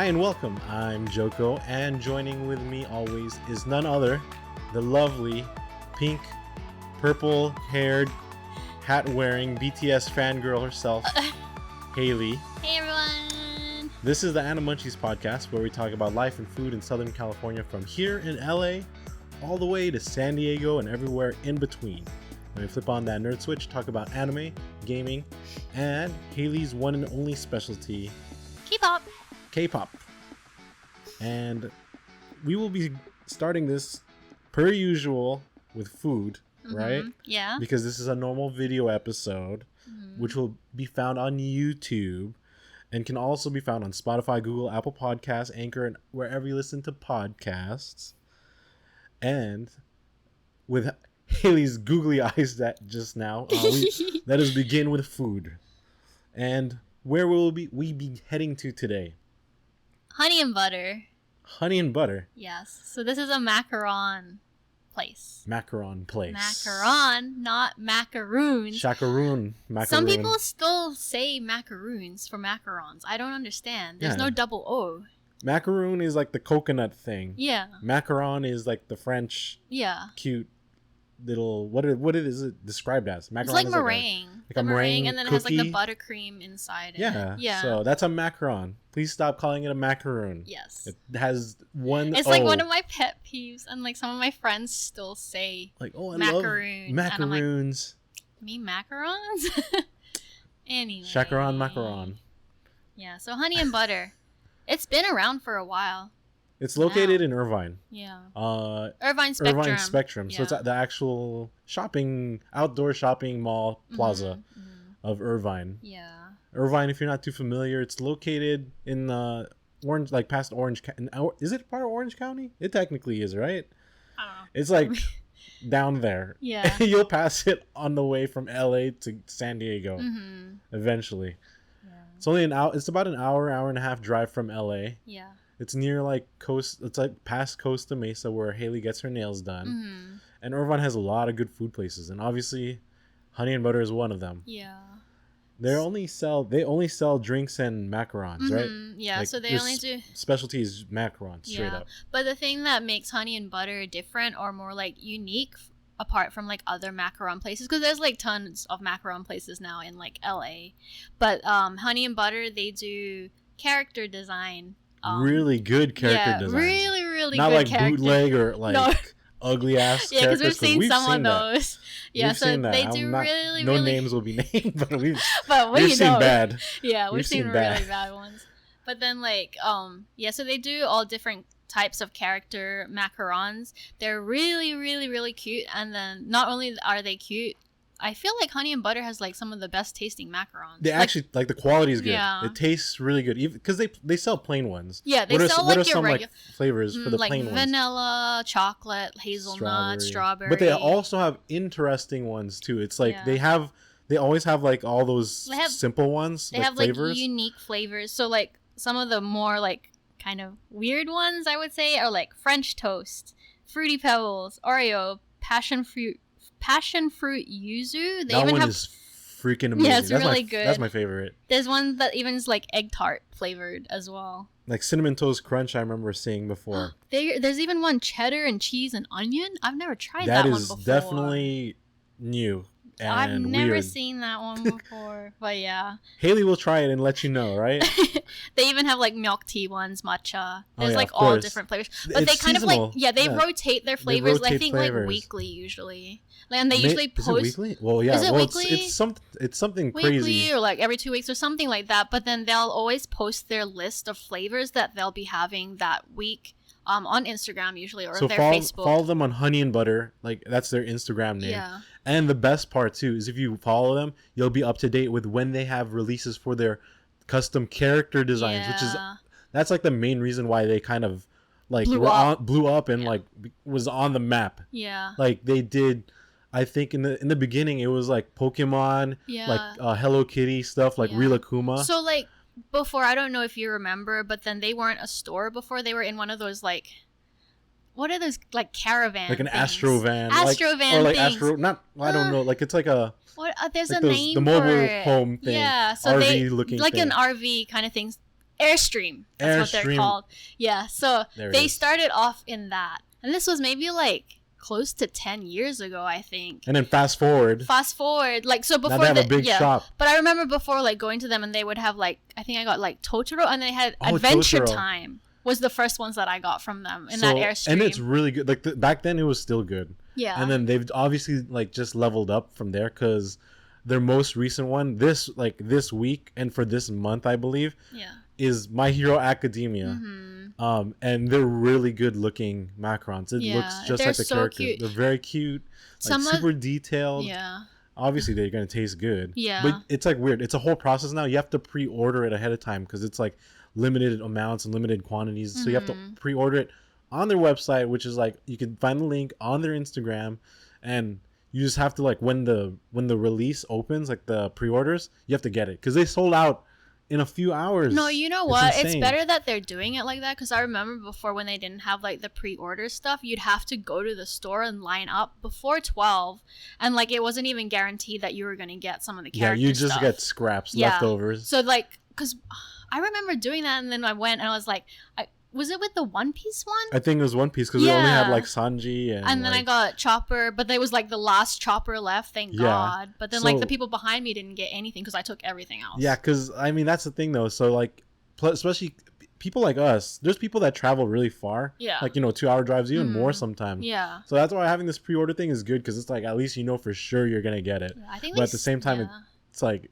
Hi and welcome. I'm Joko, and joining with me always is none other, the lovely, pink, purple-haired, hat-wearing BTS fangirl herself, Haley. Hey everyone! This is the Animunchies podcast, where we talk about life and food in Southern California from here in LA all the way to San Diego and everywhere in between. When we flip on that nerd switch, talk about anime, gaming, and Haley's one and only specialty, K-pop. And we will be starting this per usual with food, right? Yeah. Because this is a normal video episode, which will be found on YouTube and can also be found on Spotify, Google, Apple Podcasts, Anchor, and wherever you listen to podcasts. And with Haley's googly eyes that just now, let us begin with food. And where will we be heading to today? Honey and butter. Honey and butter. Yes. So this is a macaron place. Macaron place. Macaron, not macaroons. Chacaroon. Macaroon. Some people still say macaroons for macarons. I don't understand. There's no double O. Macaroon is like the coconut thing. Yeah. Macaron is like the French. Yeah. Cute little what is it described as? Macaron it's like is meringue. Like a meringue and then cookie. it has like the buttercream inside. Yeah. So that's a macaron. Please stop calling it a macaroon. Yes. It has one. It's like one of my pet peeves, and like some of my friends still say like, "Oh, I macaroon. love macaroons." Like, me macarons. Anyway. Chacaron macaron. Yeah. So honey and butter. It's been around for a while. It's located in Irvine. Yeah. Irvine Spectrum. Yeah. So it's at the actual outdoor shopping mall plaza of Irvine. Yeah. Irvine, if you're not too familiar, it's located in Orange, like past Orange. Is it part of Orange County? It technically is, right? I don't know. It's like down there. Yeah. You'll pass it on the way from LA to San Diego eventually. Yeah. It's only It's about an hour and a half drive from LA. Yeah. It's near like It's like past Costa Mesa where Haley gets her nails done. And Irvine has a lot of good food places, and obviously, Honey and Butter is one of them. Yeah. They only sell drinks and macarons, right? Yeah. Like, so they only do specialties macarons straight up. But the thing that makes Honey and Butter different or more like unique, apart from like other macaron places, because there's like tons of macaron places now in like LA, but Honey and Butter, they do character design. Really good character design. Really not good like character. Bootleg or like ugly ass. Yeah, because we've seen some of those. Yeah, we've so they do really. No names will be named, but we've we've seen bad. Yeah, we've seen really bad ones. But then like so they do all different types of character macarons. They're really cute, and then not only are they cute, I feel like Honey and Butter has like some of the best tasting macarons. They actually like the quality is good. Yeah. It tastes really good, even because they sell plain ones. Yeah, they sell like your regular flavors for the plain ones? Like vanilla, chocolate, hazelnut, strawberry. But they also have interesting ones too. It's like they always have like all those simple ones. They have flavors. like unique flavors. So like some of the more like kind of weird ones I would say are like French toast, Fruity Pebbles, Oreo, passion fruit yuzu. That one is freaking amazing. Yeah, it's really good. That's my favorite. There's one that even is like egg tart flavored as well. Like Cinnamon Toast Crunch, I remember seeing before. There's even one cheddar and cheese and onion. I've never tried that one before. That is definitely new and I've never weird. seen that one before, but yeah. Haley will try it and let you know, right? They even have like milk tea ones, matcha. There's like all different flavors. But it's they kind seasonal. of like, they rotate their flavors, I think flavors. like weekly usually. And they usually post. Is it weekly? Well, yeah. Is it weekly? It's something weekly crazy. Or like every 2 weeks or something like that. But then they'll always post their list of flavors that they'll be having that week on Instagram usually or their Facebook. Follow them on Honey and Butter. Like that's their Instagram name. Yeah. And the best part too is if you follow them, you'll be up to date with when they have releases for their custom character designs, which is that's like the main reason why they kind of like blew up and like was on the map. Yeah. Like they did. I think in the beginning it was like Pokemon, like Hello Kitty stuff, like Rilakkuma. So like before, I don't know if you remember, but then they weren't a store before. They were in one of those like, what are those like caravan? Like an things? Astro van. Astrovan or like things. Astro. Not. I don't know. Like it's like a. What? There's like a name the mobile for it. home thing. Yeah. So RV looking like thing. an RV kind of things. Airstream. That's what they're called. Yeah. So they started off in that, and this was maybe like close to 10 years ago, I think. And then fast forward, like, so before now they have a big shop. But I remember before, like, going to them, and they would have like, I think I got like Totoro, and they had Adventure Totoro. Time was the first ones that I got from them in that Airstream. And it's really good. Like back then it was still good. Yeah. And then they've obviously like just leveled up from there, because their most recent one this week and for this month, I believe, is My Hero Academia. And they're really good looking macarons. It looks just like the characters. Cute. They're very cute, like super detailed. Yeah. Obviously they're gonna taste good. Yeah. But it's like weird. It's a whole process now. You have to pre-order it ahead of time, because it's like limited amounts and limited quantities. So you have to pre-order it on their website, which is like, you can find the link on their Instagram, and you just have to, like, when the release opens, like the pre-orders, you have to get it, because they sold out in a few hours. No, you know what? It's better that they're doing it like that, because I remember before, when they didn't have like the pre-order stuff, you'd have to go to the store and line up before 12, and like it wasn't even guaranteed that you were going to get some of the character you just stuff. get scraps, leftovers. So like, because I remember doing that, and then I went and I was like, was it with the One Piece one? I think it was One Piece, because we only had like Sanji and then like, I got Chopper, but there was like the last Chopper left, thank God. But then like the people behind me didn't get anything, because I took everything else. Yeah, because I mean, that's the thing though. So like, especially people like us, there's people that travel really far. Yeah. Like, 2-hour drives, even more sometimes. Yeah. So that's why having this pre-order thing is good, because it's like, at least for sure you're gonna get it. I think but at the same time, it's like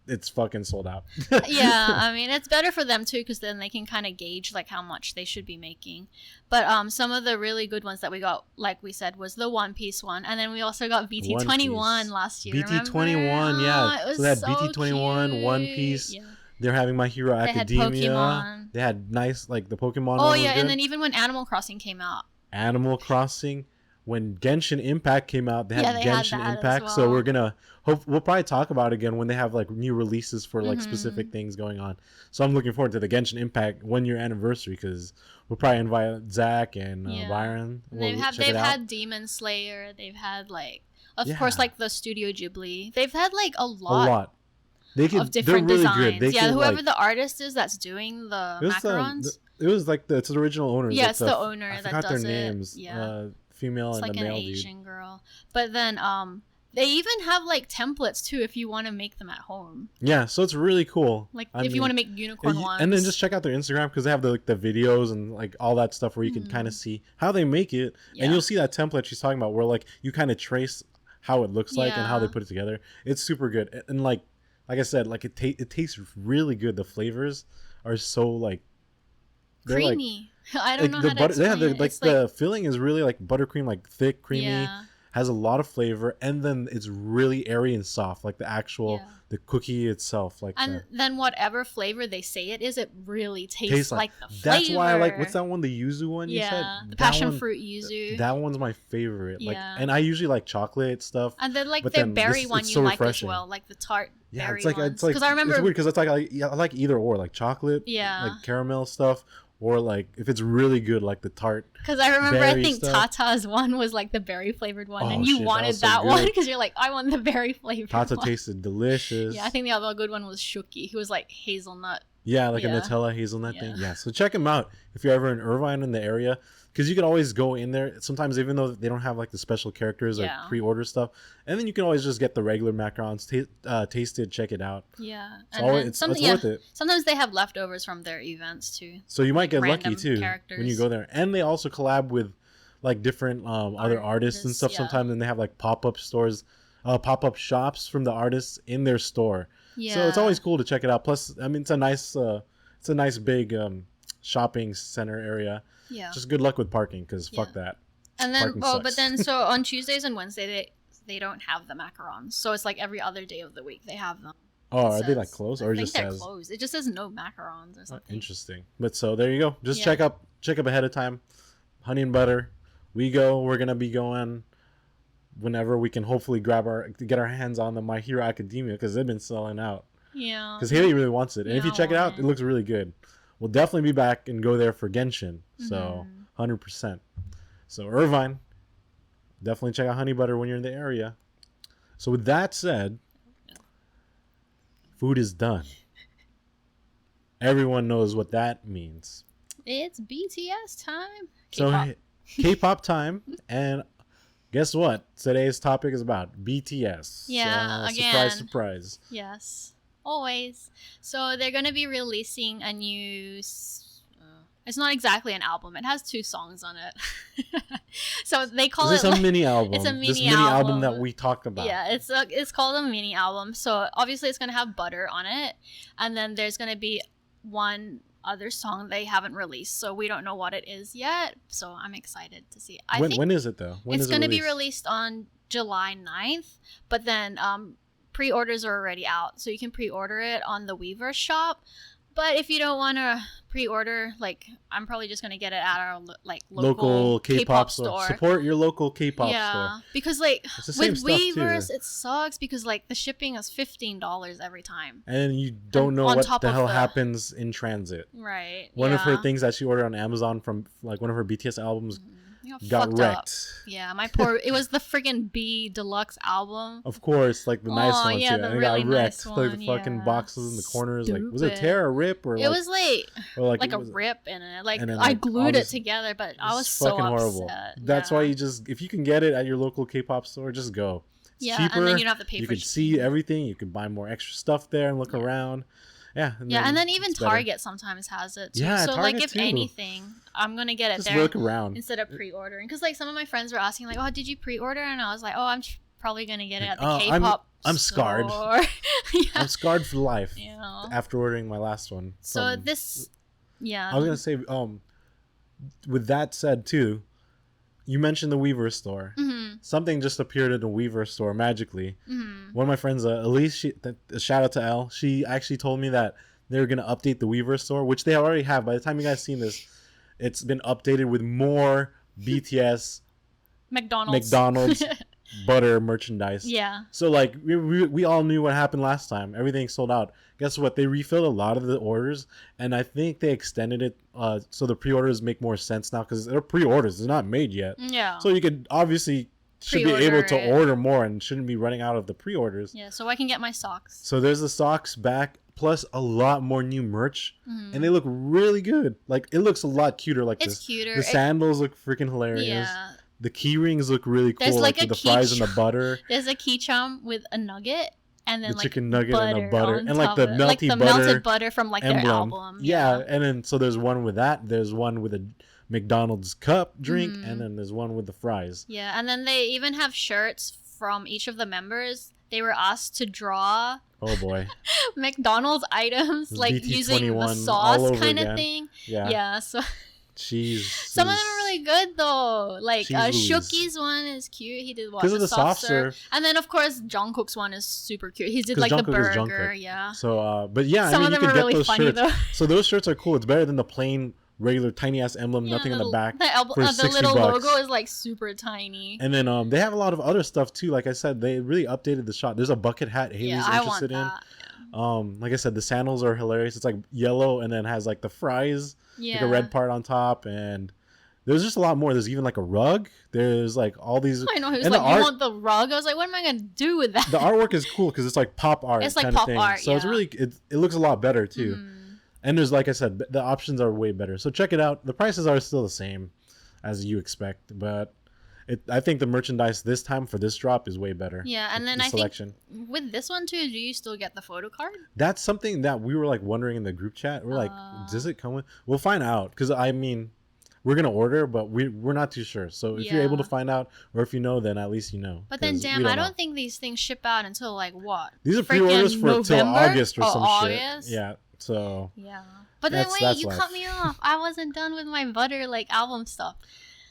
it's fucking sold out. Yeah, I mean, it's better for them too, because then they can kind of gauge like how much they should be making. But some of the really good ones that we got, like we said, was the One Piece one, and then we also got BT21 last year. BT21, yeah. So they had BT21, cute. One Piece. Yeah. They're having My Hero Academia. They had Pokemon. They had nice, like, the Pokemon. Oh yeah, and then even when Animal Crossing came out. Animal Crossing. When Genshin Impact came out, they had Genshin Impact. Well. So we're gonna we'll probably talk about it again when they have like new releases for like specific things going on. So I'm looking forward to the Genshin Impact 1-year anniversary, because we'll probably invite Zach and Byron. They've had Demon Slayer. They've had like, of course, like the Studio Ghibli. They've had like a lot. Of different really designs. Good. Whoever like, the artist is that's doing the macarons. It was like it's the original owner. Yeah, it's the owner that does it. I forgot their names. Yeah. Female and like the male dude. It's like an Asian girl. But then they even have like templates too if you want to make them at home. Yeah, so it's really cool. Like if you want to make unicorn ones. And then just check out their Instagram, because they have the videos and like all that stuff where you can kind of see how they make it. Yeah. And you'll see that template she's talking about, where like you kind of trace how it looks like and how they put it together. It's super good. And like I said, like it tastes really good. The flavors are so like creamy. I don't know how to explain it. The filling is really like buttercream, like thick, creamy, has a lot of flavor, and then it's really airy and soft, like the actual the cookie itself. Like, and then whatever flavor they say it is, it really tastes like the flavor. That's why I like, what's that one, the yuzu one you said? The passion fruit yuzu. That one's my favorite. Like, and I usually like chocolate stuff. And then like the berry one you like as well, like the tart. Yeah, it's like because I remember it's weird, because it's like I like either or, like chocolate, like caramel stuff. Or like if it's really good, like the tart. Because I remember, I think Tata's one was like the berry flavored one, and you wanted that one because you're like, I want the berry flavored. Tata tasted delicious. Yeah, I think the other good one was Shuki, who was like hazelnut. Yeah, like a Nutella hazelnut thing. Yeah, so check them out if you're ever in Irvine in the area, because you can always go in there. Sometimes even though they don't have like the special characters or pre-order stuff, and then you can always just get the regular macarons, taste it, check it out. Yeah, it's worth it. Sometimes they have leftovers from their events too. So you might get lucky too when you go there, and they also collab with like different other artists and stuff sometimes, and they have like pop-up stores, pop-up shops from the artists in their store. Yeah. So it's always cool to check it out. Plus, I mean, it's a nice big shopping center area. Yeah. Just good luck with parking, because fuck that. And then, but then, so on Tuesdays and Wednesdays, they don't have the macarons. So it's like every other day of the week they have them. Oh, are they like closed, or I think just they're closed? It just says no macarons or something. Interesting. But so there you go. Just check up ahead of time. Honey and Butter. We're gonna be going whenever we can, hopefully get our hands on the My Hero Academia, because they've been selling out. Yeah. Because Haley really wants it, and if you check it out, it looks really good. We'll definitely be back and go there for Genshin. So 100%. So Irvine, definitely check out Honey Butter when you're in the area. So with that said, food is done. Everyone knows what that means. It's BTS time. So K-pop. K-pop time, and guess what? Today's topic is about BTS. Yeah, Surprise, again. surprise. Yes, always. So they're gonna be releasing a new. It's not exactly an album. It has 2 songs on it. So they call Is it. this a mini album? It's a this mini album album that we talked about. Yeah, it's called a mini album. So obviously it's gonna have Butter on it, and then there's gonna be one other song they haven't released. So we don't know what it is yet. So I'm excited to see. When is it though? When it's is it gonna be released on July 9th, but then pre-orders are already out, so you can pre-order it on the Weaver shop. But if you don't want to pre-order, like, I'm probably just gonna get it at our local K-pop store. Support your local K-pop store. Because like It's the same with stuff, too. Weavers, it sucks because like the shipping is $15 every time. And you don't know on what top the of hell the- happens in transit. Right. One of her things that she ordered on Amazon from like one of her BTS albums got fucked wrecked. up. Yeah, my poor. It was the friggin' B Deluxe album. Of course, like the nice one yeah, too. the And it really got wrecked. nice Like the one, fucking yeah. boxes in the corners. Like, was it a Stupid. tear or rip or It was like it a was- rip in it. Like and then, I like, glued it obviously- together, but I was It's so fucking upset. horrible. That's Yeah. why if you can get it at your local K-pop store, just go. It's Yeah, cheaper. and then you don't have to pay You for can see everything. You can buy more extra stuff there and look around. Yeah. and then even it's better. Target sometimes has it too. Yeah, so Target like if too. anything, I'm gonna get it Just there look around. instead of pre-ordering. Because like some of my friends were asking like, "Oh, did you pre-order?" And I was like, "Oh, I'm probably gonna get it at the Oh, K-pop." I'm scarred. store." Yeah. I'm scarred for life Yeah. after ordering my last one. So from- this, yeah. I was gonna say, with that said too, you mentioned the Weaver store. Mm-hmm. Something just appeared in the Weaver store magically. Mm-hmm. One of my friends, Elise, shout out to Elle. She actually told me that they were gonna update the Weaver store, which they already have. By the time you guys seen this, it's been updated with more BTS McDonald's butter merchandise. Yeah. So like we all knew what happened last time. Everything sold out. Guess what? They refilled a lot of the orders, and I think they extended it so the pre-orders make more sense now because they're pre-orders. They're not made yet. Yeah. So you could obviously should be Pre-order able to it. order more and shouldn't be running out of the pre-orders. Yeah, so I can get my socks. So there's the socks back plus a lot more new merch, Mhm. and they look really good. Like it looks a lot cuter. Like It's cuter. The sandals look freaking hilarious. Yeah. The key rings look really cool. There's like with a the fries and the key butter. There's a key chum with a nugget and then The like chicken nugget and the butter. on And, like, top the of it. Like the melty butter melted butter from like their emblem. album. Yeah, and then so there's one with that. There's one with a McDonald's cup drink, and then there's one with the fries. Yeah, and then they even have shirts from each of the members. They were asked to draw Oh boy. McDonald's items, This like using the BT21 all sauce over kind again. of thing. Yeah. Yeah, so Cheese. some of them are really good though. Like Cheese Louise. Shoki's one is cute. He did what? Because of the soft serve. And then of course Jungkook's one is super cute. He did 'Cause like the Jungkook is burger. Jungkook. Yeah. So, but yeah, Some I mean, of you them could are get really those funny shirts. though. So those shirts are cool. It's better than the plain, regular, tiny ass emblem, Yeah, nothing in the back. The for the 60 little bucks. logo is like super tiny. And then they have a lot of other stuff too. Like I said, they really updated the shop. There's a bucket hat Haley's Yeah, I want interested in. that. Like I said, the sandals are hilarious. It's like yellow and then has like the fries, Yeah. like a red part on top, and there's just a lot more. There's even like a rug. There's like all these. I know he was and like, the "You art- want the rug?" I was like, "What am I gonna do with that?" The artwork is cool because it's like pop art. It's like kind of pop thing. art, So it's yeah. really it looks a lot better too. Mm. And there's, like I said, the options are way better. So check it out. The prices are still the same as you expect, but I think the merchandise this time for this drop is way better. Yeah, and then The I selection. think with this one too, do you still get the photo card? That's something that we were like wondering in the group chat. We're like, does it come with? We'll find out because I mean, we're gonna order, but we're not too sure. So if you're able to Yeah. find out, or if you know, then at least you know. But then, 'cause damn, we I know. don't think these things ship out until like what? These are Freaking pre-orders for till November? August or Oh, some August? shit. Yeah. So Yeah. But then That's- wait, that's you life. cut me off. I wasn't done with my butter like album stuff.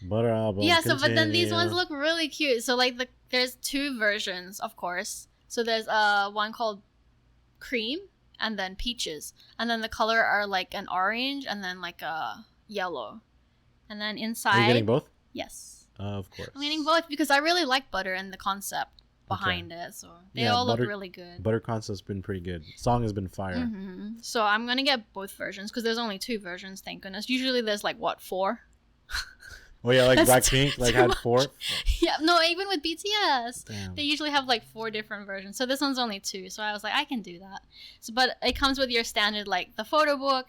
butter album. Yeah, so but then these continue. ones look really cute. So like there's 2 versions, of course. So there's one called cream and then peaches. And then the color are like an orange and then like a yellow. And then inside Are you getting both? Yes. Of course. I'm getting both because I really like butter and the concept behind it. So they Yeah, all look butter- really good. Butter concept's been pretty good. Song has been fire. Hmm. So I'm gonna get both versions because there's only 2 versions. Thank goodness. Usually there's like what 4. Oh yeah, like That's Blackpink like too had much. 4. Yeah, no, even with BTS, Damn. they usually have like 4 different versions. So this one's only 2. So I was like, I can do that. So, but it comes with your standard like the photo book,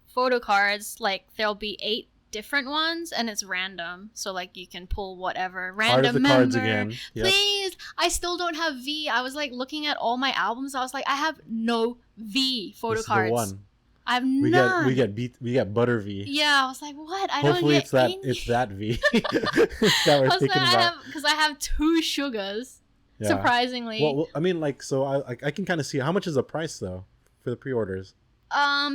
photo cards. Like there'll be 8 different ones, and it's random. So like you can pull whatever Heart random of the member. cards again. Yep. Please, I still don't have V. I was like looking at all my albums. I was like, I have no V photo This is cards. the one. I have We none. we get Butter V. Yeah, I was like, what? I Hopefully don't get it's that V that we're thinking about. Because I have 2 sugars. Yeah. Surprisingly. Well, I mean, like, so I can kind of see how much is the price though for the pre-orders.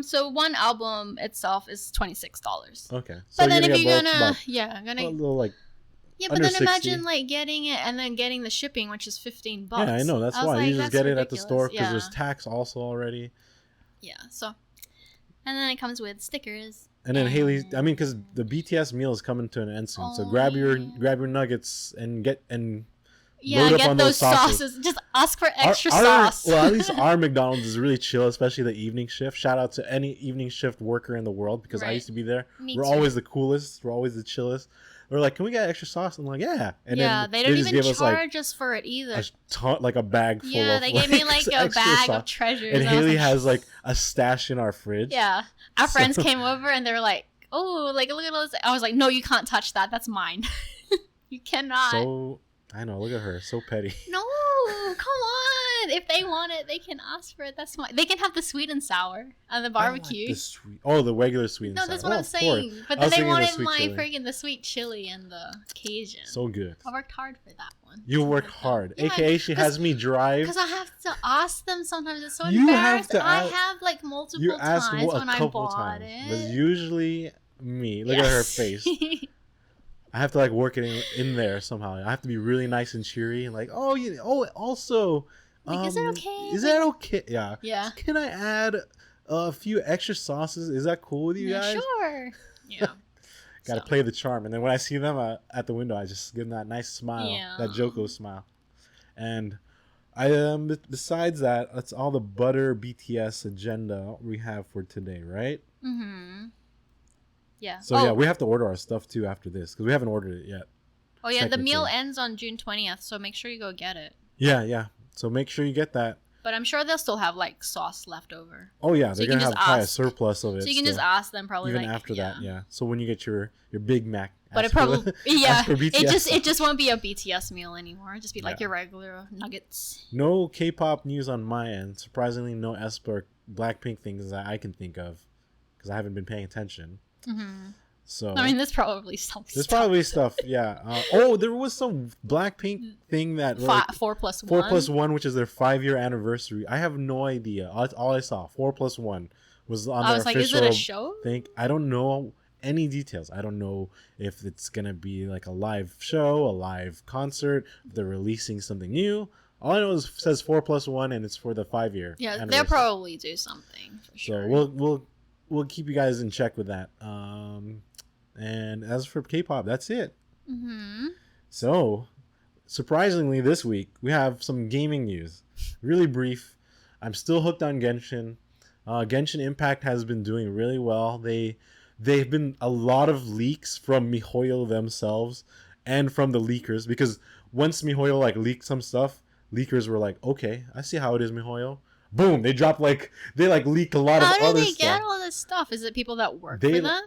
So one album itself is $26. Okay. But then if you're both about gonna a little like yeah, but under then 60. imagine like getting it and then getting the shipping, which is $15. yeah, I know that's I was why like, you just that's get it at the ridiculous. store because Yeah. there's tax also already. Yeah. So, and then it comes with stickers. And then Haley's, I mean, because the BTS meal is coming to an end soon, so Oh, grab your yeah. nuggets and Yeah, load up get on those those sauces. Just ask for extra our, sauce. Well, at least our McDonald's is really chill, especially the evening shift. Shout out to any evening shift worker in the world because I Right. used to be there. Me We're too. always the coolest. We're always the chillest. They're like, "Can we get extra sauce?" I'm like, "Yeah." And yeah, then they don't just even give us charge like us for it either. a ton, like a bag full Yeah, of. they gave me like a extra bag sauce. of treasures. And I was Haley like, has like a stash in our fridge. yeah, our So- friends came over and they were like, "Oh, like look at all this." I was like, "No, you can't touch that. That's mine. You cannot." So I know. Look at her, so petty. No, come on. If they want it, they can ask for it. That's fine. They can have the sweet and sour and the barbecue. The regular sweet and No, sour. that's what Oh, I'm of course. saying. But I then was they thinking the wanted sweet my chili. freaking the sweet chili and the Cajun. So good. I worked hard for that one. You work hard. Yeah, AKA she has me drive. Because I have to ask them sometimes. It's so You have embarrassing. to I ask- have like multiple You asked times a when I couple bought times. But it. usually me. Look at her face. I have to like work it in there somehow. I have to be really nice and cheery and like, oh, also, Like, is it okay? Is that okay? Yeah. Yeah. Can I add a few extra sauces? Is that cool with you Yeah, guys? sure. Yeah. Got to So. play the charm, and then when I see them at the window, I just give them that nice smile, Yeah. that Joko smile. And I besides that, that's all the butter BTS agenda we have for today, right? Mm-hmm. Yeah. So yeah, we have to order our stuff too after this because we haven't ordered it yet. Oh yeah, the meal technically. ends on June 20th, so make sure you go get it. Yeah. So make sure you get that. But I'm sure they'll still have like sauce left over. Oh yeah, So they're you can gonna have just probably a ask. surplus of it. So you can just still, ask them probably even like, after that. Yeah. So when you get your Big Mac, But it ask for probably the- ask for BTS. it just won't be a BTS meal anymore. It'll just be like Yeah. your regular nuggets. No K-pop news on my end. Surprisingly, no aespa or Blackpink things that I can think of because I haven't been paying attention. Mm-hmm. So I mean, there's probably some. there's probably stuff. Yeah. There was some Blackpink thing that 4+1. 4+1, which is their 5-year anniversary. I have no idea. All I saw 4+1 was on I their was like, official is it a show? thing. I don't know any details. I don't know if it's gonna be like a live show, a live concert. If they're releasing something new. All I know is it says 4+1, and it's for the 5-year. Yeah, anniversary. they'll probably do something for sure. So we'll keep you guys in check with that. And as for K-pop, that's it. Mm-hmm. So, surprisingly, this week we have some gaming news. Really brief. I'm still hooked on Genshin. Genshin Impact has been doing really well. They've been a lot of leaks from MiHoYo themselves and from the leakers because once MiHoYo like leaked some stuff, leakers were like, "Okay, I see how it is, MiHoYo." Boom! They leak a lot How of do other they stuff. get all this stuff? Is it people that work They- for them?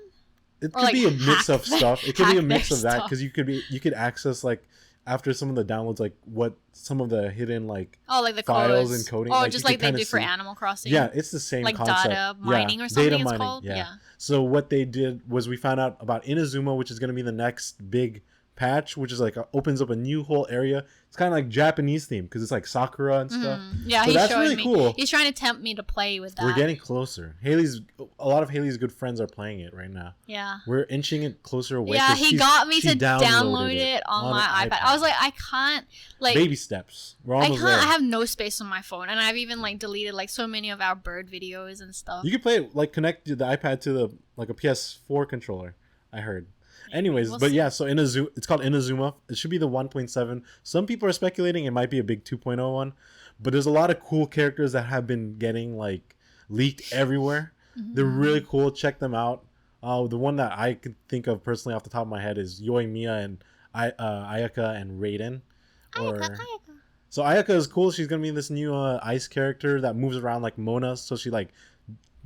It Or, could like, be a mix hack of their- stuff. It could be a hack mix their of that stuff. because you could access like after some of the downloads like what some of the hidden like Oh, like the files codes. and coding. Oh, like, just you like could they kinda do for see. Animal Crossing. Yeah, it's the same Like concept. data mining Yeah, or something data it's mining, called? Yeah. Yeah. So what they did was we found out about Inazuma, which is going to be the next big patch, which is like opens up a new whole area. It's kind of like Japanese theme because it's like Sakura and stuff. Yeah, So he's that's showing really me. cool. He's trying to tempt me to play with that. We're getting closer. A lot of Haley's good friends are playing it right now. Yeah. We're inching it closer away. Yeah, 'cause he she's- got me she to download it on my iPad. I was like, I can't, like, baby steps. We're I almost can't. there. I have no space on my phone, and I've even like deleted like so many of our bird videos and stuff. You can play it like connect the iPad to the like a PS4 controller. I heard. Anyways, We'll but see. yeah, so it's called Inazuma. It should be the 1.7. Some people are speculating it might be a big 2.0 one, but there's a lot of cool characters that have been getting like leaked everywhere. They're really cool. Check them out. The one that I could think of personally off the top of my head is Yoimiya and Ayaka and Raiden. Ayaka. So Ayaka is cool. She's gonna be this new ice character that moves around like Mona. So she like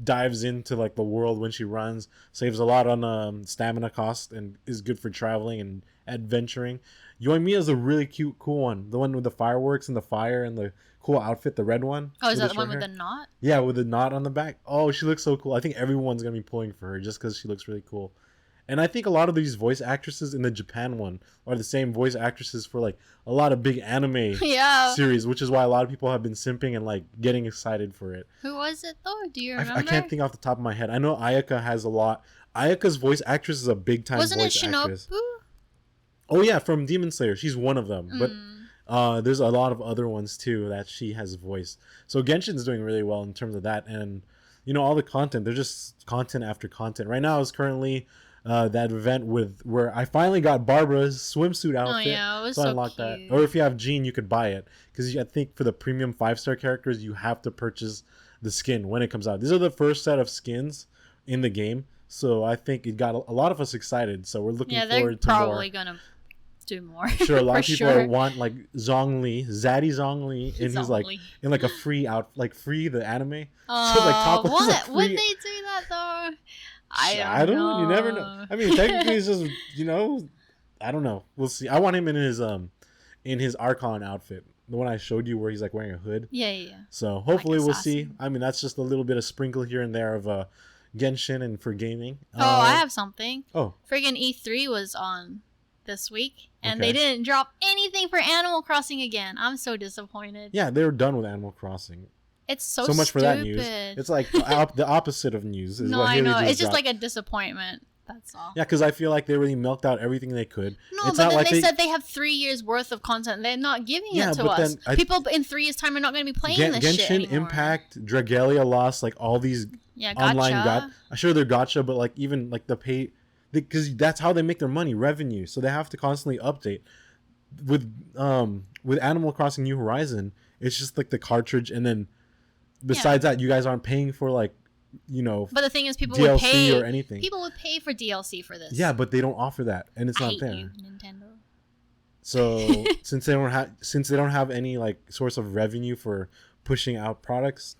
dives into like the world when she runs, saves a lot on stamina cost, and is good for traveling and adventuring. Yoimiya is a really cute, cool one. The one with the fireworks and the fire and the cool outfit, the red one. Oh, is that the one with the knot? Yeah, with the knot on the back. Oh, she looks so cool. I think everyone's gonna be pulling for her just because she looks really cool. And I think a lot of these voice actresses in the Japan one are the same voice actresses for like a lot of big anime series, which is why a lot of people have been simping and like getting excited for it. Who was it though? Do you remember? I can't think off the top of my head. I know Ayaka has a lot. Ayaka's voice actress is a big time voice actress. Wasn't it Shinobu? Oh yeah, from Demon Slayer. She's one of them. But there's a lot of other ones too that she has voiced. So Genshin's doing really well in terms of that. And you know, all the content, they're just content after content. Right now is currently that event where I finally got Barbara's swimsuit outfit. Oh yeah, it was so I unlocked that. Or if you have Jean, you could buy it, because I think for the premium 5-star characters you have to purchase the skin when it comes out. These are the first set of skins in the game, so I think it got a lot of us excited. So we're looking forward to more. Yeah, they're probably gonna do more. I'm sure a lot of people want like Zaddy Zhongli, and he's like in like a free free the anime. Oh, so, like, what? Would they do that though? I don't know. You never know. I mean, technically, it's just, you know, I don't know. We'll see. I want him in his Archon outfit, the one I showed you where he's like wearing a hood. Yeah. So hopefully we'll see. I mean, that's just a little bit of sprinkle here and there of Genshin and for gaming. I have something. Oh, friggin' E3 was on this week, and they didn't drop anything for Animal Crossing again. I'm so disappointed. Yeah, they were done with Animal Crossing. It's so much stupid. For that news. It's like the opposite of news. Is no, what I know. It's just dropped. like a disappointment. That's all. Yeah, because I feel like they really milked out everything they could. No, it's but then they said they have 3 years worth of content. They're not giving it to us. People in 3 years' time are not going to be playing this shit anymore. Genshin Impact, Dragalia lost like all these online I'm sure they're gacha, but like even like the pay, because that's how they make their money, revenue. So they have to constantly update. With Animal Crossing New Horizon, it's just like the cartridge, and then besides that, you guys aren't paying for like, you know, but the thing is, people DLC would pay or anything. People would pay for DLC for this. Yeah, but they don't offer that, and it's not there. You, Nintendo. So since they don't have any like source of revenue for pushing out products,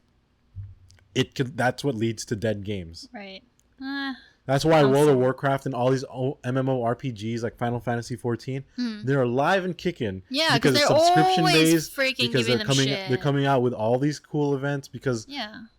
that's what leads to dead games. Right. That's why World of Warcraft and all these MMORPGs like Final Fantasy 14, they're alive and kicking. Yeah, because they're subscription always freaking giving them shit. They're coming out with all these cool events because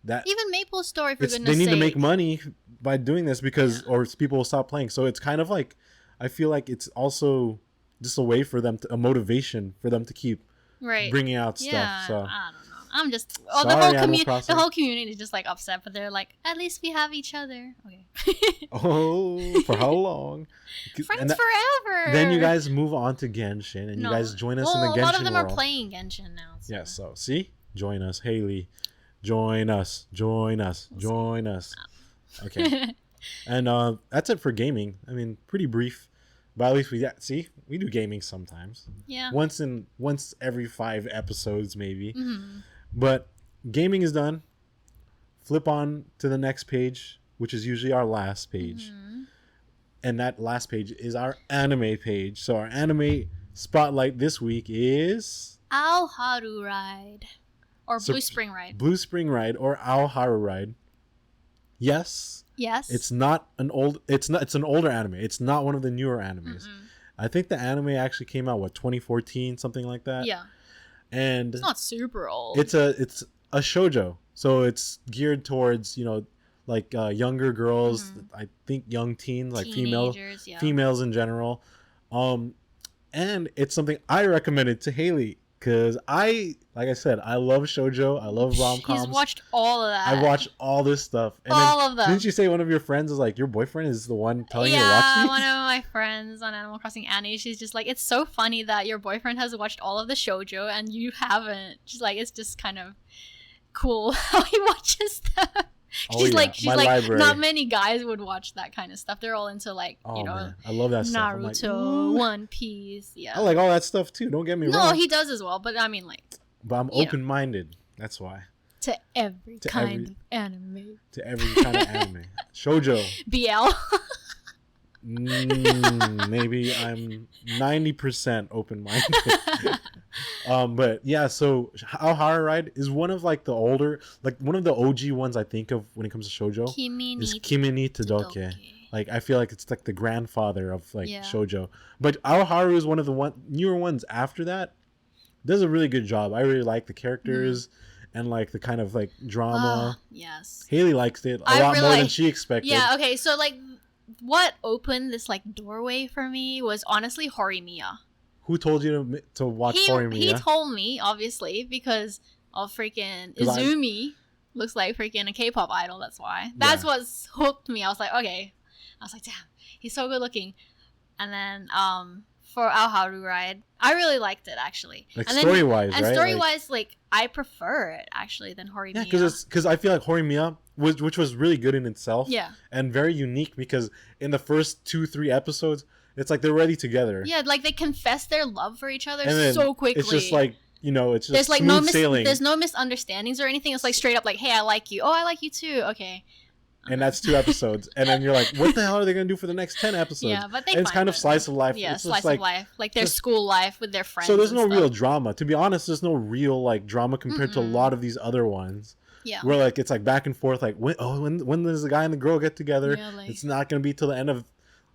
that even Maple Story, for goodness they need sake. to make money by doing this because or people will stop playing. So it's kind of like, I feel like it's also just a way for them a motivation for them to keep bringing out stuff. So I don't know. I'm just the whole community is just like upset, but they're like, at least we have each other. Okay. Oh, for how long? Friends forever. Then you guys move on to Genshin, and you guys join us in the Genshin world. A lot of them are playing Genshin now. So. Yeah, so see, join us, Haley. Join us. Okay. And that's it for gaming. I mean, pretty brief, but at least we do gaming sometimes. Yeah. Once every 5 episodes maybe. Mm-hmm. But gaming is done. Flip on to the next page, which is usually our last page. Mm-hmm. And that last page is our anime page. So our anime spotlight this week is Ao Haru Ride. Or Blue Spring Ride. Blue Spring Ride or Ao Haru Ride. Yes. It's an older anime. It's not one of the newer animes. Mm-mm. I think the anime actually came out 2014, something like that. Yeah. And it's not super old. It's a shoujo, so it's geared towards, you know, like younger girls. Mm-hmm. I think young teens, like females in general. And it's something I recommended to Haley because like I said, I love shoujo. I love rom-coms. He's watched all of that. I watched all this stuff. And of them. Didn't you say one of your friends is like, your boyfriend is the one telling you to watch these? Yeah, one of my friends on Animal Crossing Annie, she's just like, it's so funny that your boyfriend has watched all of the shoujo and you haven't. She's like, it's just kind of cool how he watches them. She's like, library. Not many guys would watch that kind of stuff. They're all into like, man. I love that stuff. Naruto, One Piece. Yeah, I like all that stuff too. Don't get me wrong. No, he does as well. But I mean, like, but I'm open-minded. That's why. To every kind of anime. To every kind of anime. Shoujo. BL. Maybe I'm 90% open-minded. But yeah, so Ao Haru Ride is one of like the older, like one of the OG ones I think of when it comes to shoujo. Is Kimi ni Todoke. Like I feel like it's like the grandfather of like shoujo. But Ao Haru is one of the newer ones after that. Does a really good job. I really like the characters and like the kind of like drama. Yes. Haley likes it a lot more than she expected. Yeah. Okay. So like, what opened this like doorway for me was honestly Horimiya. Who told you to watch Horimiya? He told me, obviously, because of freaking Izumi looks like freaking a K-pop idol. That's why. That's what hooked me. I was like, okay. I was like, damn, he's so good looking. And then for Ao Haru Ride, I really liked it actually. Like story-wise, right? And story-wise, like I prefer it actually than Horimiya. Yeah, because I feel like Horimiya, which was really good in itself. Yeah. And very unique because in the first 2-3 episodes, it's like they're already together. Yeah, like they confess their love for each other so quickly. It's just like, you know, it's just there's like smooth sailing. There's no misunderstandings or anything. It's like straight up like, hey, I like you. Oh, I like you too. Okay. And that's 2 episodes. And then you're like, what the hell are they going to do for the next 10 episodes? Yeah, but it's kind of slice of life. Yeah, it's slice of life. Like their school life with their friends. So there's no real drama. To be honest, there's no real like drama compared to a lot of these other ones. Yeah. Where like it's like back and forth. Like when does the guy and the girl get together? Yeah, like, it's not going to be till the end of,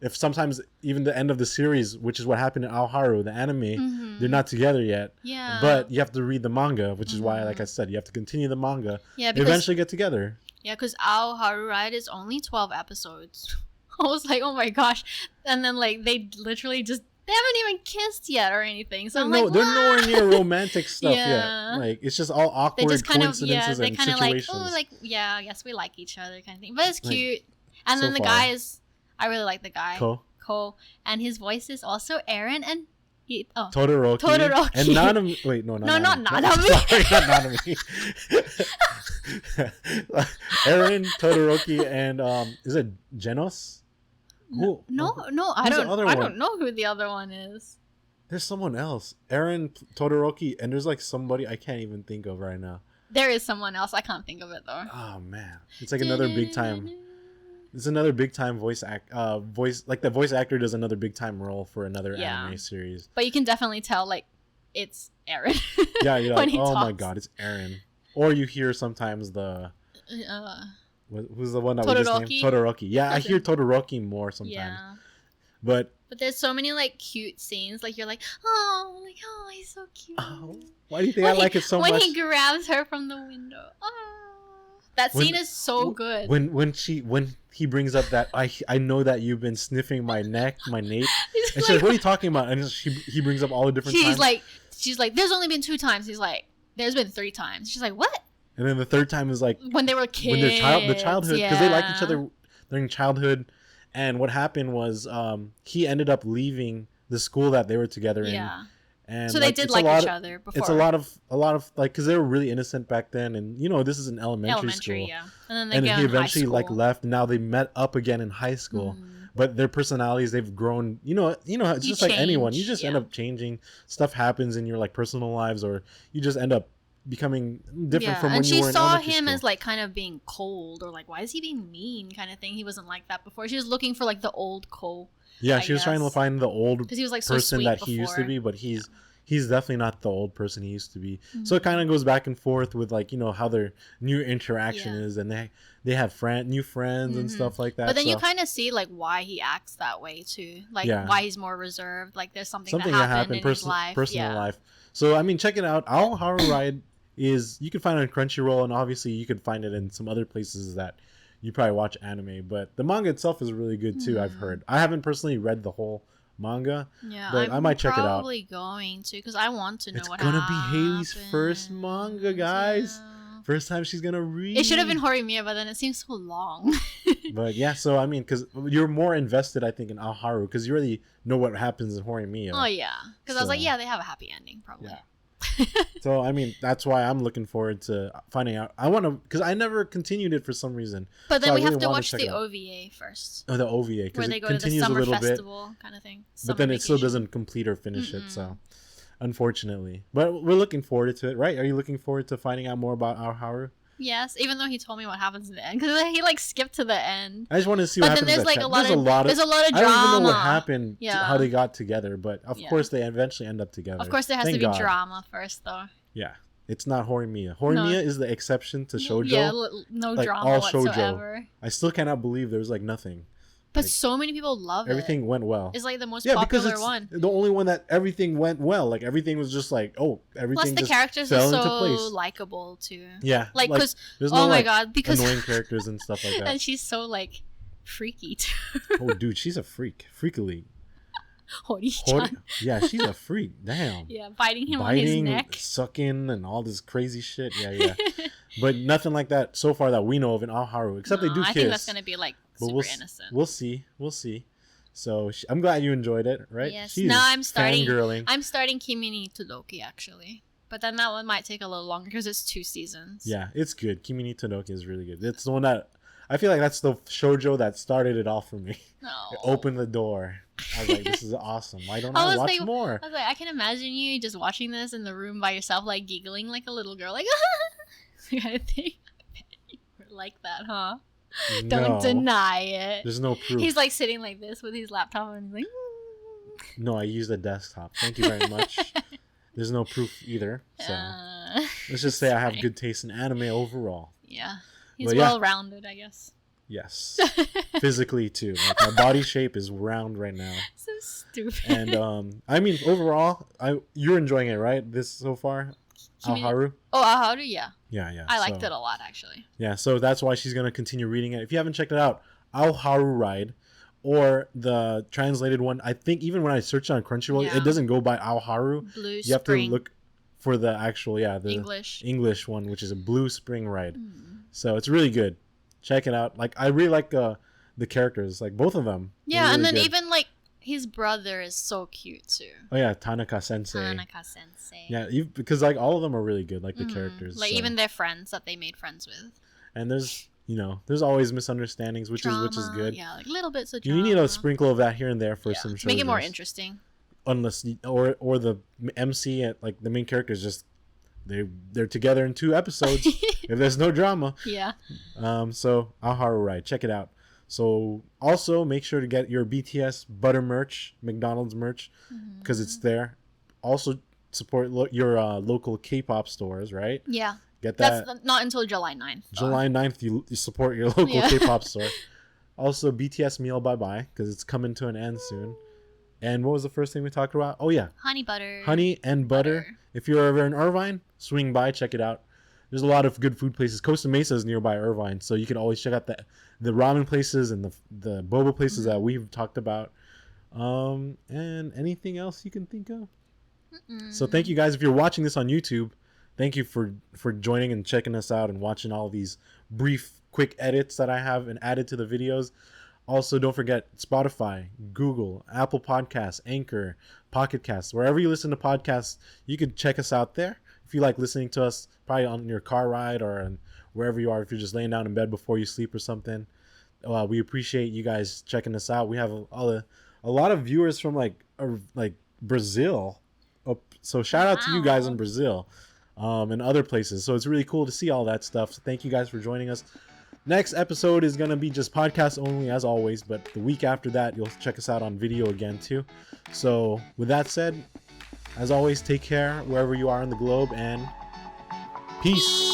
if sometimes even the end of the series, which is what happened in Ao Haru, the anime, they're not together yet. Yeah. But you have to read the manga, which is why, like I said, you have to continue the manga. Yeah. Because, eventually get together. Yeah, because Ao Haru Ride is only 12 episodes. I was like, oh my gosh. And then like they literally just, they haven't even kissed yet or anything. So they're nowhere near romantic stuff yet. Like it's just all awkward coincidences and situations. Like, oh, like, yeah, I guess we like each other kind of thing. But it's cute. And then the guy is, I really like the guy. Ko. And his voice is also Aaron and Todoroki. And Nanami. Wait, no, not Nanami. Sorry, not Nanami. Aaron, Todoroki, and is it Genos? No, I don't know who the other one is. There's someone else. Aaron, Todoroki, and there's like somebody I can't even think of right now. There is someone else. I can't think of it though. Oh man, it's like another big time. It's another big time voice like the voice actor does another big time role for another anime series. But you can definitely tell like it's Aaron. Yeah, you know, like, oh my god, it's Aaron. Or you hear sometimes the who's the one that we just named? Todoroki. Yeah, I hear Todoroki more sometimes. Yeah. But there's so many like cute scenes. Like you're like, oh, he's so cute. Oh, why do you think I like it so much? When he grabs her from the window. Oh. That scene is so good. When he brings up that I know that you've been sniffing my neck, my nape, and she's like, "What are you talking about?" And he brings up all the different times. She's like, "There's only been 2 times." He's like, "There's been 3 times." She's like, "What?" And then the third time is like when they were kids, when the childhood, because they liked each other during childhood. And what happened was he ended up leaving the school that they were together in. Yeah. And so they did like each other before. It's a lot of like, because they were really innocent back then, and you know this is an elementary school. Yeah. And then he eventually like left. And now they met up again in high school, but their personalities, they've grown. You know, it's just like anyone. You just end up changing. Stuff happens in your like personal lives, or you just end up becoming different from when you were in elementary school. And she saw him as like kind of being cold, or like, why is he being mean, kind of thing. He wasn't like that before. She was looking for like the old Cole. Yeah, she was trying to find the old he was, like, person that he used to be, but he's definitely not the old person he used to be. So it kind of goes back and forth with like, you know, how their new interaction is, and they have new friends and stuff like that. But then you kind of see like why he acts that way too, like why he's more reserved. Like there's something that happened in his life, personal life. So I mean, check it out. Ao Haru Ride is, you can find it on Crunchyroll, and obviously you can find it in some other places that you probably watch anime, but the manga itself is really good too. I've heard. I haven't personally read the whole manga, but I might check it out. Probably going to, because I want to know what happens. It's gonna be Haley's first manga, guys. First time she's gonna read. It should have been Horimiya, but then it seems so long. But yeah, so I mean, because you're more invested, I think, in Ao Haru, because you already know what happens in Horimiya. Oh yeah, because I was like, yeah, they have a happy ending, probably. Yeah. So I mean, that's why I'm looking forward to finding out. I want to, because I never continued it for some reason. But then we have to watch the OVA first. Oh, the OVA, where they go to the summer festival kind of thing. But then it still doesn't complete or finish it. So unfortunately. But we're looking forward to it, right? Are you looking forward to finding out more about our Haru? Yes, even though he told me what happens in the end, because he like skipped to the end. I just want to see what happens. But then there's like there's a lot of drama. I don't even know what happened, Yeah. how they got together, but of course they eventually end up together. Of course, there has Thank to be God. drama first, though. Yeah, it's not Horimiya. Horimiya is the exception to shoujo. Yeah, no like, drama all whatsoever. Shoujo. I still cannot believe there's like nothing. But like, so many people love everything it. went well. It's like the most because popular it's one. the only one that everything went well. Like everything was just like, everything. Plus, the just characters fell are into so place. likable too. Yeah, like because there's oh no, my god, because annoying characters and stuff like that. and she's so like freaky too. Oh, dude, she's a freak. Freakily. Hori-chan. Yeah, she's a freak. Damn. Yeah, biting him on his neck. Sucking, and all this crazy shit. Yeah. But nothing like that so far that we know of in Haru, except they do kiss. I think that's gonna be like but super innocent. We'll see. So I'm glad you enjoyed it, right? Yes. She's now I'm starting. fangirling. I'm starting Kimi ni Todoki actually, but then that one might take a little longer because it's 2 seasons. Yeah, it's good. Kimi ni Todoki is really good. It's the one that I feel like that's the shoujo that started it all for me. No. It opened the door. I was like, this is awesome. Why don't I watch more? I was like, I can imagine you just watching this in the room by yourself, like giggling like a little girl, like kind of thing. I bet you were like that, huh? Don't deny it. There's no proof. He's like sitting like this with his laptop and he's like, No, I use the desktop. Thank you very much. There's no proof either. So let's just say I have good taste in anime overall. Yeah. He's well-rounded, I guess. Yes. Physically too. Like my body shape is round right now. So stupid. And I mean overall, you're enjoying it, right? This so far? Haru? Oh, Haru, yeah. Yeah. I liked it a lot actually. Yeah, so that's why she's gonna continue reading it. If you haven't checked it out, Haru Ride, or the translated one, I think even when I searched on Crunchyroll, it doesn't go by Haru. Blue You have to look for the actual, the English one, which is a Blue Spring Ride. So it's really good. Check it out. Like I really like the characters, like both of them. Yeah, really and then good. even like his brother is so cute too. Oh yeah, Tanaka Sensei. Yeah, because like all of them are really good, like the characters. Like even their friends that they made friends with. And there's always misunderstandings, which drama, is good. Yeah, like little bits of drama. You need a sprinkle of that here and there for some to make it more interesting. Unless or the MC like the main characters just they're together in 2 episodes if there's no drama. Yeah. So Haru Ride, check it out. So also make sure to get your BTS butter merch, McDonald's merch, because it's there. Also support your local K-pop stores, right? Yeah. Get that. That's not until July 9th. July 9th, you support your local K-pop store. Also BTS meal bye-bye, because it's coming to an end soon. And what was the first thing we talked about? Oh yeah, honey butter. Honey and butter. If you're ever in Irvine, swing by, check it out. There's a lot of good food places. Costa Mesa is nearby Irvine, so you can always check out the ramen places and the boba places that we've talked about. And anything else you can think of. So thank you guys. If you're watching this on YouTube, thank you for joining and checking us out and watching all these brief, quick edits that I have and added to the videos. Also, don't forget Spotify, Google, Apple Podcasts, Anchor, Pocket Casts. Wherever you listen to podcasts, you can check us out there. If you like listening to us, probably on your car ride or wherever you are, if you're just laying down in bed before you sleep or something, we appreciate you guys checking us out. We have a lot of viewers from like Brazil. So shout out to you guys in Brazil and other places. So it's really cool to see all that stuff. So thank you guys for joining us. Next episode is going to be just podcast only as always, but the week after that, you'll check us out on video again too. So with that said, as always, take care wherever you are in the globe and peace.